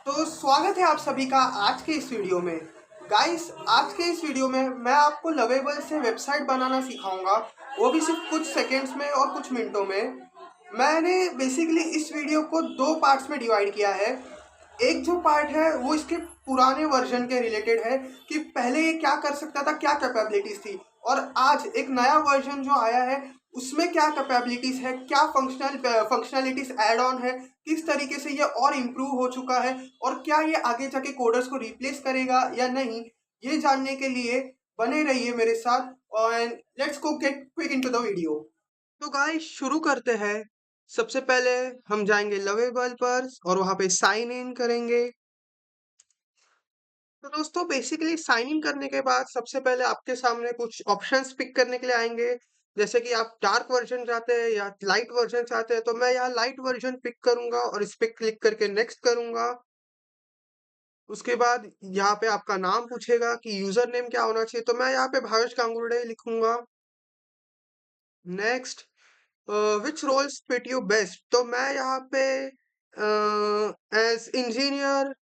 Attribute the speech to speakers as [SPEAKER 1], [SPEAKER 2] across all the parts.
[SPEAKER 1] तो स्वागत है आप सभी का आज के इस वीडियो में। गाइस, आज के इस वीडियो में मैं आपको लवेबल से वेबसाइट बनाना सिखाऊंगा, वो भी सिर्फ कुछ सेकंड्स में और कुछ मिनटों में। मैंने बेसिकली इस वीडियो को दो पार्ट्स में डिवाइड किया है। एक जो पार्ट है वो इसके पुराने वर्जन के रिलेटेड है कि पहले ये क्या कर सकता था, क्या कैपेबिलिटीज थी, और आज एक नया वर्जन जो आया है उसमें क्या कैपेबिलिटीज है, क्या फंक्शनलिटीज ऐड ऑन है, किस तरीके से ये और इम्प्रूव हो चुका है, और क्या ये आगे जाके कोडर्स को रिप्लेस करेगा या नहीं, ये जानने के लिए बने रहिए मेरे साथ। और let's go gate quick into the video. तो गाइस, शुरू करते हैं। सबसे पहले हम जाएंगे लवेबल पर और वहां पे साइन इन करेंगे। तो दोस्तों, बेसिकली साइन इन करने के बाद सबसे पहले आपके सामने कुछ ऑप्शंस पिक करने के लिए आएंगे। जैसे कि आप डार्क वर्जन चाहते हैं या लाइट वर्जन चाहते हैं, तो मैं यहाँ लाइट वर्जन पिक करूंगा और इस पे क्लिक करके नेक्स्ट करूंगा। उसके बाद यहाँ पे आपका नाम पूछेगा कि यूजर नेम क्या होना चाहिए, तो मैं यहाँ पे भावेश गांगुर्डे लिखूंगा। Next, which roles fit you best, तो मैं यहाँ पे एज इंजीनियर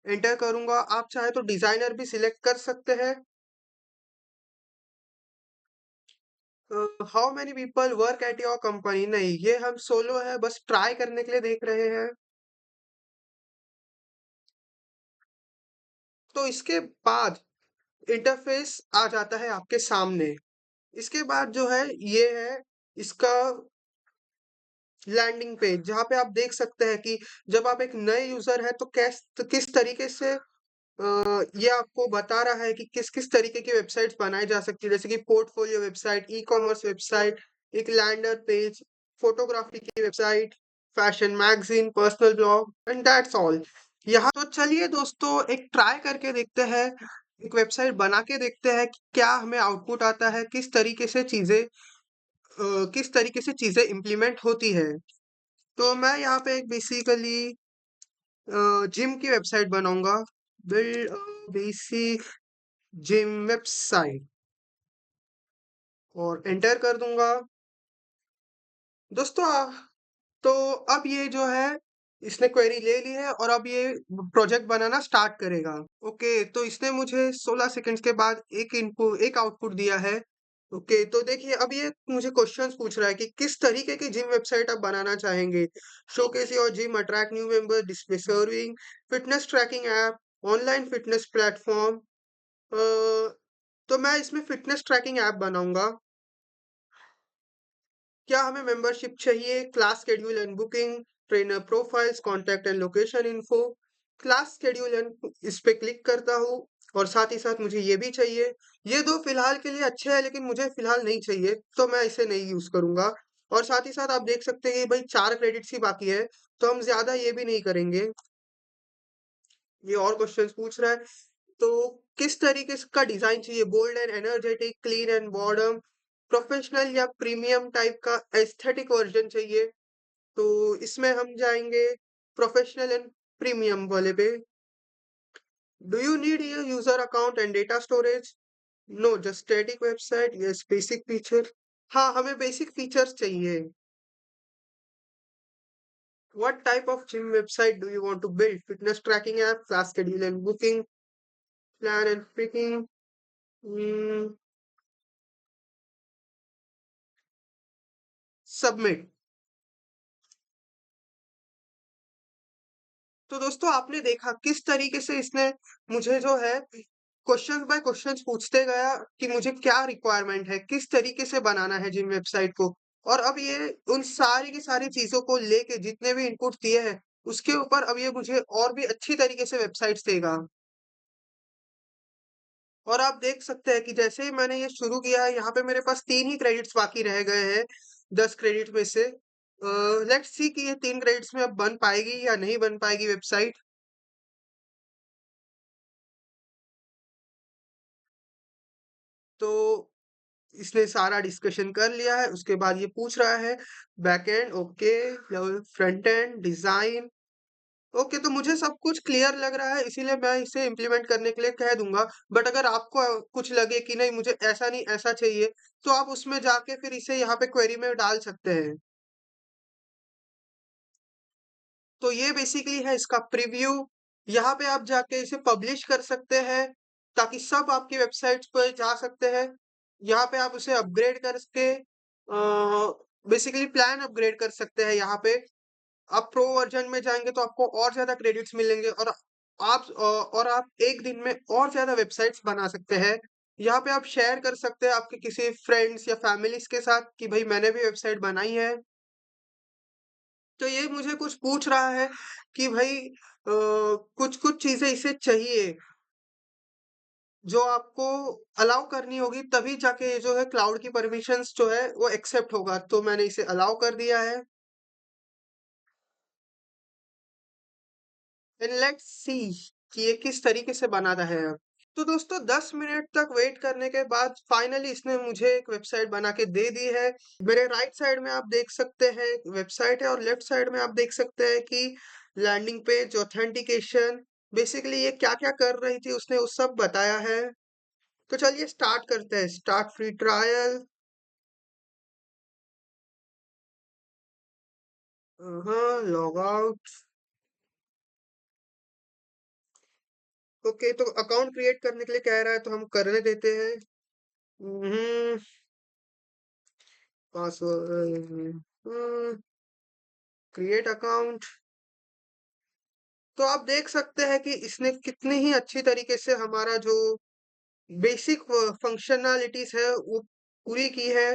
[SPEAKER 1] एंटर करूंगा। आप चाहे तो डिजाइनर भी सिलेक्ट कर सकते हैं। How many people work at your company, नहीं, ये हम सोलो है, बस ट्राई करने के लिए देख रहे हैं। तो इसके बाद इंटरफेस आ जाता है आपके सामने। इसके बाद जो है ये है इसका लैंडिंग पेज, जहाँ पे आप देख सकते हैं कि जब आप एक नए यूजर है तो किस तरीके से ये आपको बता रहा है कि किस किस तरीके की वेबसाइट्स बनाई जा सकती है, जैसे कि portfolio website, e commerce website, एक लैंडर पेज, फोटोग्राफी की website, fashion magazine, personal blog, and that's all. यहाँ तो चलिए दोस्तों, एक ट्राई करके देखते हैं, एक वेबसाइट बना के देखते हैं कि क्या हमें आउटपुट आता है, किस तरीके से चीजें इम्प्लीमेंट होती है। तो मैं यहाँ पे एक बेसिकली जिम की वेबसाइट बनाऊंगा। बिल्ड बेसिक जिम वेबसाइट और एंटर कर दूंगा। दोस्तों, तो अब ये जो है इसने क्वेरी ले ली है और अब ये प्रोजेक्ट बनाना स्टार्ट करेगा। ओके, तो इसने मुझे 16 सेकंड्स के बाद एक आउटपुट दिया है। ओके, तो देखिए अब ये मुझे क्वेश्चंस पूछ रहा है कि किस तरीके की जिम वेबसाइट आप बनाना चाहेंगे। Showcase your gym, attract new member, display serving, fitness tracking app, online fitness platform. तो मैं इसमें फिटनेस ट्रैकिंग ऐप बनाऊंगा। क्या हमें मेंबरशिप चाहिए, class schedule and booking, trainer profiles, contact and location info. Class schedule and इस पे click करता हूँ और साथ ही साथ मुझे ये भी चाहिए। ये दो फिलहाल के लिए अच्छे हैं, लेकिन मुझे फिलहाल नहीं चाहिए, तो मैं इसे नहीं यूज करूंगा। और साथ ही साथ आप देख सकते हैं कि भाई 4 क्रेडिट्स ही बाकी है, तो हम ज्यादा ये भी नहीं करेंगे। ये और क्वेश्चंस पूछ रहा है। तो किस तरीके का डिजाइन चाहिए, bold and energetic, clean and modern, professional या प्रीमियम टाइप का एस्थेटिक वर्जन चाहिए। तो इसमें हम जाएंगे प्रोफेशनल एंड प्रीमियम वाले पे। डू यू नीड ये user account and data storage, no, just static website, yes, basic feature, हाँ, हमें बेसिक फीचर्स चाहिए। What type of gym website do you want to build? Fitness tracking app, class schedule and booking, plan and picking, submit. तो दोस्तों, आपने देखा किस तरीके से इसने मुझे जो है क्वेश्चन बाय क्वेश्चन पूछते गया कि मुझे क्या रिक्वायरमेंट है, किस तरीके से बनाना है जिम वेबसाइट को। और अब ये उन सारी की सारी चीजों को लेके जितने भी इनपुट दिए हैं उसके ऊपर अब ये मुझे और भी अच्छी तरीके से वेबसाइट्स देगा। और आप देख सकते हैं कि जैसे ही मैंने ये शुरू किया है, यहाँ पे मेरे पास 3 ही क्रेडिट्स बाकी रह गए हैं 10 क्रेडिट में से। लेट्स सी कि ये 3 क्रेडिट्स में अब बन पाएगी या नहीं बन पाएगी वेबसाइट। तो इसने सारा डिस्कशन कर लिया है, उसके बाद ये पूछ रहा है backend okay, front end design okay. तो मुझे सब कुछ क्लियर लग रहा है, इसीलिए मैं इसे इम्प्लीमेंट करने के लिए कह दूंगा। बट अगर आपको कुछ लगे कि नहीं, मुझे ऐसा नहीं ऐसा चाहिए, तो आप उसमें जाके फिर इसे यहाँ पे क्वेरी में डाल सकते हैं। तो ये बेसिकली है इसका प्रीव्यू। यहाँ पे आप जाके इसे पब्लिश कर सकते हैं ताकि सब आपकी वेबसाइट्स पर जा सकते हैं। यहाँ पे आप उसे अपग्रेड करके बेसिकली प्लान अपग्रेड कर सकते हैं यहाँ पे। आप प्रो वर्जन में जाएँगे तो आपको और ज़्यादा क्रेडिट्स मिलेंगे और आप एक दिन में और ज़्यादा वेबसाइट्स बना सकते हैं। यहाँ पे आप शेयर कर सकते हैं आपके किसी फ्रेंड्स या फैमिलीज़ के साथ कि भई मैंने भी वेबसाइट बनाई है। तो ये मुझे कुछ पूछ रहा है कि भई कुछ-कुछ चीज़ें इसे चाहिए, जो आपको अलाउ करनी होगी तभी जाके ये जो है क्लाउड की परमिशंस जो है वो एक्सेप्ट होगा। तो मैंने इसे अलाउ कर दिया है एंड लेट्स सी कि ये किस तरीके से बना रहा है अब। तो दोस्तों 10 मिनट तक वेट करने के बाद फाइनली इसने मुझे एक वेबसाइट बना के दे दी है। मेरे राइट साइड में आप देख सकते हैं वेबसाइट है और लेफ्ट साइड में आप देख सकते हैं कि लैंडिंग पेज, ऑथेंटिकेशन, बेसिकली ये क्या-क्या कर रही थी उसने वो सब बताया है। तो चलिए स्टार्ट करते हैं। Start free trial. हाँ, लॉग आउट। ओके, तो अकाउंट क्रिएट करने के लिए कह रहा है तो हम करने देते हैं। Password, create account. तो आप देख सकते हैं कि इसने कितनी ही अच्छी तरीके से हमारा जो बेसिक फंक्शनैलिटीज है वो पूरी की है।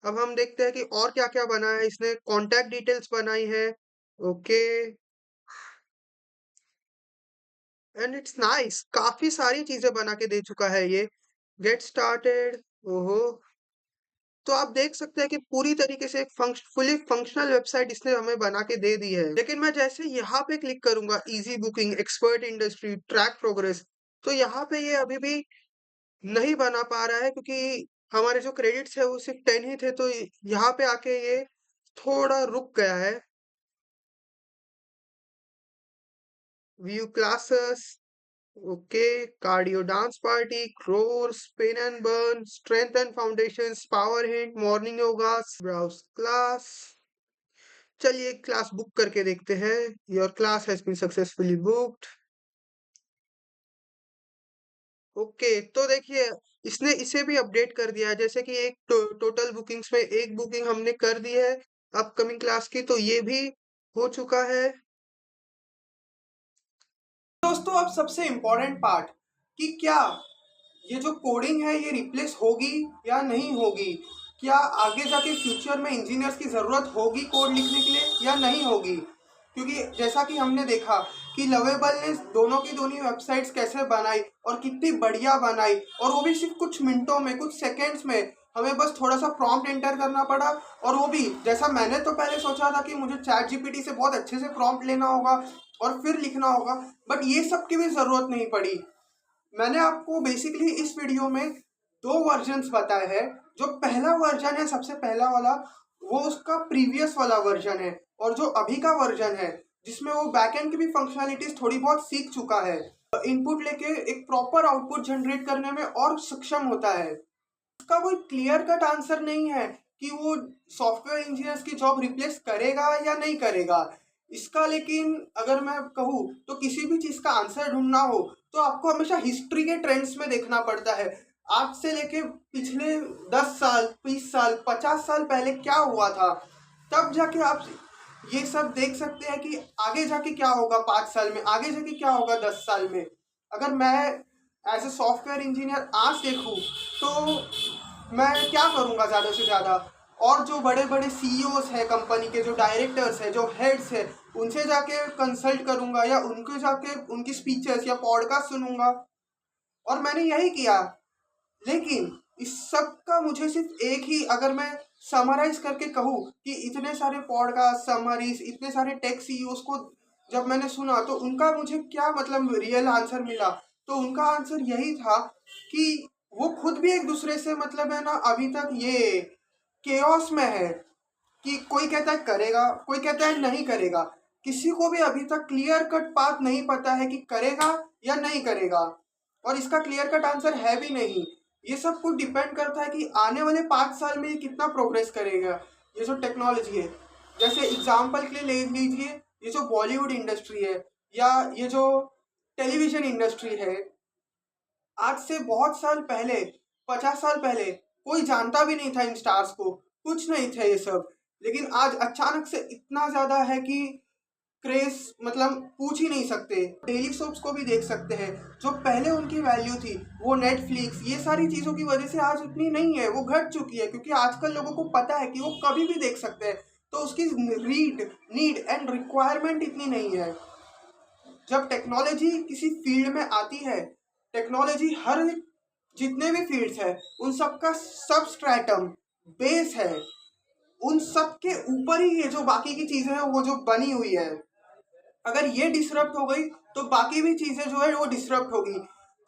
[SPEAKER 1] अब हम देखते हैं कि और क्या-क्या बना है। इसने कॉन्टैक्ट डिटेल्स बनाई है। Okay, and it's nice. काफी सारी चीजें बना के दे चुका है ये। Get started. ओहो, तो आप देख सकते हैं कि पूरी तरीके से एक फुली फंक्शनल वेबसाइट इसने हमें बना के दे दी है। लेकिन मैं जैसे यहाँ पे क्लिक करूंगा easy booking, expert industry, track progress, तो यहाँ पे ये अभी भी नहीं बना पा रहा है क्योंकि हमारे जो क्रेडिट्स है वो सिर्फ 10 ही थे। तो यहाँ पे आके ये थोड़ा रुक गया है। View classes. Okay, cardio dance party, core, spin and burn, strength and foundations, power HIIT, morning yoga, browse class. चलिए क्लास बुक करके देखते हैं। Your class has been successfully booked. Okay, तो देखिए इसने इसे भी अपडेट कर दिया है। जैसे कि एक टोटल बुकिंग्स में एक बुकिंग हमने कर दी है अपकमिंग क्लास की, तो ये भी हो चुका है। दोस्तों अब सबसे इम्पोर्टेंट पार्ट कि क्या ये जो कोडिंग है ये रिप्लेस होगी या नहीं होगी। क्या आगे जाके फ्यूचर में इंजीनियर्स की ज़रूरत होगी कोड लिखने के लिए या नहीं होगी। क्योंकि जैसा कि हमने देखा कि लवेबल ने दोनों की दोनों वेबसाइट्स कैसे बनाई और कितनी बढ़िया बनाई, और वो भी सिर्फ कुछ मिनटों में, कुछ सेकेंड्स में। हमें बस थोड़ा सा प्रॉम्प्ट एंटर करना पड़ा, और वो भी जैसा मैंने तो पहले सोचा था कि मुझे चैट जीपीटी से बहुत अच्छे से प्रॉम्प्ट लेना होगा और फिर लिखना होगा, बट ये सब की भी ज़रूरत नहीं पड़ी। मैंने आपको बेसिकली इस वीडियो में दो वर्जन्स बताए हैं। जो पहला वर्जन है, सबसे पहला वाला, वो उसका प्रीवियस वाला वर्जन है, और जो अभी का वर्जन है जिसमें वो बैकएंड की भी फंक्शनैलिटीज थोड़ी बहुत सीख चुका है, इनपुट लेके एक प्रॉपर आउटपुट जनरेट करने में और सक्षम होता है। इसका कोई क्लियर कट आंसर नहीं है कि वो सॉफ्टवेयर इंजीनियर्स की जॉब रिप्लेस करेगा या नहीं करेगा इसका। लेकिन अगर मैं कहूँ तो किसी भी चीज़ का आंसर ढूंढना हो तो आपको हमेशा हिस्ट्री के ट्रेंड्स में देखना पड़ता है। आज से लेके पिछले 10 साल, 20 साल, 50 साल पहले क्या हुआ था, तब जाके आप ये सब देख सकते हैं कि आगे जाके क्या होगा 5 साल में, आगे जाके क्या होगा 10 साल में। अगर मैं एज ए सॉफ्टवेयर इंजीनियर आज देखूँ तो मैं क्या करूँगा ज़्यादा से ज़्यादा, और जो बड़े बड़े सीईओज हैं कंपनी के, जो डायरेक्टर्स हैं, जो हेड्स हैं, उनसे जाके कंसल्ट करूँगा या उनके जाके उनकी स्पीचेस या पॉडकास्ट सुनूंगा, और मैंने यही किया। लेकिन इस सब का मुझे सिर्फ एक ही, अगर मैं समराइज करके कहूँ कि इतने सारे पॉडकास्ट समरीज, इतने सारे टेक सीईओज को जब मैंने सुना तो उनका मुझे क्या मतलब रियल आंसर मिला, तो उनका आंसर यही था कि वो खुद भी एक दूसरे से मतलब है ना अभी तक ये केओस में है कि कोई कहता है करेगा, कोई कहता है नहीं करेगा। किसी को भी अभी तक क्लियर कट पाथ नहीं पता है कि करेगा या नहीं करेगा, और इसका क्लियर कट आंसर है भी नहीं। ये सब कुछ डिपेंड करता है कि आने वाले 5 साल में ये कितना प्रोग्रेस करेगा, ये जो टेक्नोलॉजी है। जैसे एग्जाम्पल के लिए ले लीजिए, ये जो बॉलीवुड इंडस्ट्री है, या ये जो टेलीविजन इंडस्ट्री है, आज से बहुत साल पहले, 50 साल पहले कोई जानता भी नहीं था इन स्टार्स को, कुछ नहीं थे ये सब। लेकिन आज अचानक से इतना ज़्यादा है कि क्रेज मतलब पूछ ही नहीं सकते। डेली सोप्स को भी देख सकते हैं, जो पहले उनकी वैल्यू थी, वो नेटफ्लिक्स ये सारी चीज़ों की वजह से आज उतनी नहीं है, वो घट चुकी है, क्योंकि आजकल लोगों को पता है कि वो कभी भी देख सकते हैं। तो उसकी नीड एंड रिक्वायरमेंट इतनी नहीं है। जब टेक्नोलॉजी किसी फील्ड में आती है, टेक्नोलॉजी हर जितने भी फील्ड्स है उन सब का सबस्ट्रेटम बेस है, उन सब के ऊपर ही ये जो बाकी की चीजें हैं वो जो बनी हुई है। अगर ये डिसरप्ट हो गई तो बाकी भी चीजें जो है वो डिसरप्ट होगी।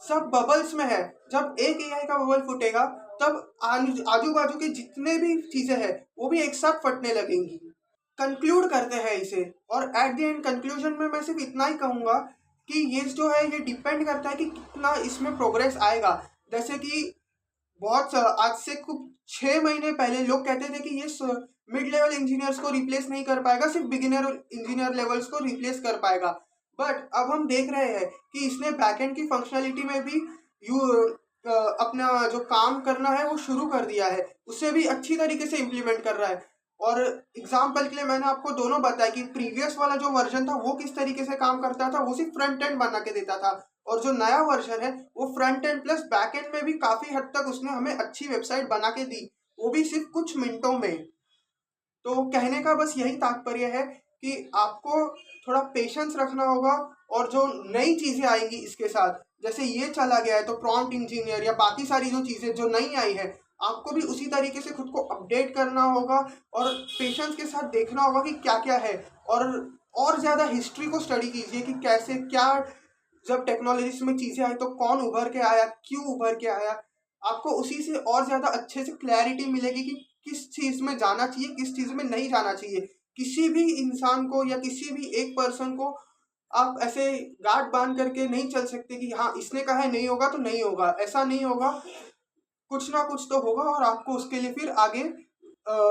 [SPEAKER 1] सब बबल्स में है। जब एक एआई का बबल फूटेगा तब आजू बाजू के जितने भी चीजें हैं वो भी एक साथ फटने लगेंगी। कंक्लूड करते हैं इसे, और एट द एंड कंक्लूजन में मैं सिर्फ इतना ही कहूँगा कि ये जो है ये डिपेंड करता है कि कितना इसमें प्रोग्रेस आएगा। जैसे कि बहुत आज से कुछ 6 महीने पहले लोग कहते थे कि ये मिड लेवल इंजीनियर्स को रिप्लेस नहीं कर पाएगा, सिर्फ बिगिनर इंजीनियर लेवल्स को रिप्लेस कर पाएगा। बट अब हम देख रहे हैं कि इसने बैकएंड की फंक्शनैलिटी में भी यू अपना जो काम करना है वो शुरू कर दिया है, उसे भी अच्छी तरीके से इम्प्लीमेंट कर रहा है। और एग्जाम्पल के लिए मैंने आपको दोनों बताया कि प्रीवियस वाला जो वर्जन था वो किस तरीके से काम करता था, वो सिर्फ फ्रंट एंड बना के देता था, और जो नया वर्जन है वो front end plus back and में भी काफी हद तक उसने हमें अच्छी वेबसाइट बना के दी, वो भी सिर्फ कुछ मिनटों में। तो कहने का बस यही तात्पर्य है कि आपको थोड़ा पेशेंस रखना होगा, और जो नई चीजें आएंगी इसके साथ, जैसे ये चला गया है तो प्रॉम्प्ट इंजीनियर या बाकी सारी जो चीजें जो नई आई है, आपको भी उसी तरीके से खुद को अपडेट करना होगा और पेशेंस के साथ देखना होगा कि क्या क्या है। और ज़्यादा हिस्ट्री को स्टडी कीजिए कि कैसे क्या, जब टेक्नोलॉजी में चीज़ें आई तो कौन उभर के आया, क्यों उभर के आया। आपको उसी से और ज़्यादा अच्छे से क्लैरिटी मिलेगी कि किस चीज़ में जाना चाहिए, किस चीज़ में नहीं जाना चाहिए। किसी भी इंसान को या किसी भी एक पर्सन को आप ऐसे गांठ बांध करके नहीं चल सकते कि हाँ इसने कहा है नहीं होगा तो नहीं होगा, ऐसा नहीं होगा। कुछ ना कुछ तो होगा, और आपको उसके लिए फिर आगे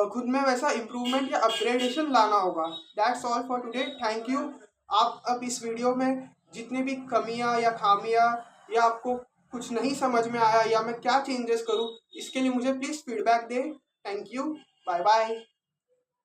[SPEAKER 1] खुद में वैसा इम्प्रूवमेंट या अपग्रेडेशन लाना होगा। That's all for today, thank you. आप अब इस वीडियो में जितने भी कमियां या खामियां या आपको कुछ नहीं समझ में आया या मैं क्या चेंजेस करूं, इसके लिए मुझे प्लीज़ फीडबैक दें। Thank you, bye bye.